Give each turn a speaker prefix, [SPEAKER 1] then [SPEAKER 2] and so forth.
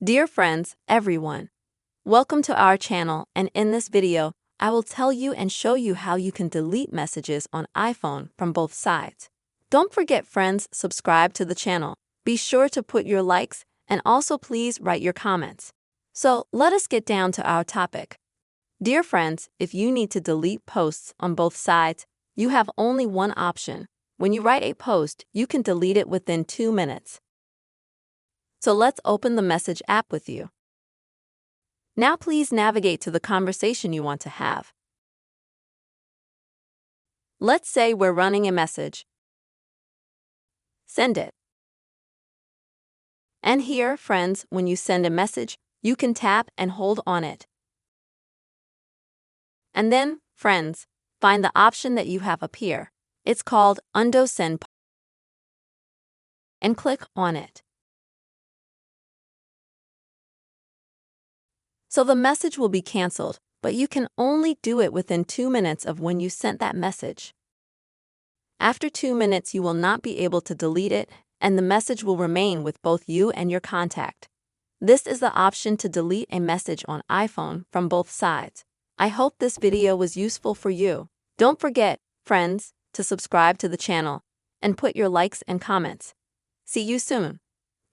[SPEAKER 1] Dear friends, everyone, welcome to our channel, and in this video, I will tell you and show you how you can delete messages on iPhone from both sides. Don't forget, friends, subscribe to the channel. Be sure to put your likes and also please write your comments. So let us get down to our topic. Dear friends, if you need to delete posts on both sides, you have only one option. When you write a post, you can delete it within 2 minutes. So let's open the Message app with you. Now please navigate to the conversation you want to have. Let's say we're running a message. Send it. And here, friends, when you send a message, you can tap and hold on it. And then, friends, find the option that you have up here. It's called Undo Send and click on it. So the message will be canceled, but you can only do it within 2 minutes of when you sent that message. After 2 minutes, you will not be able to delete it, and the message will remain with both you and your contact. This is the option to delete a message on iPhone from both sides. I hope this video was useful for you. Don't forget, friends, to subscribe to the channel and put your likes and comments. See you soon.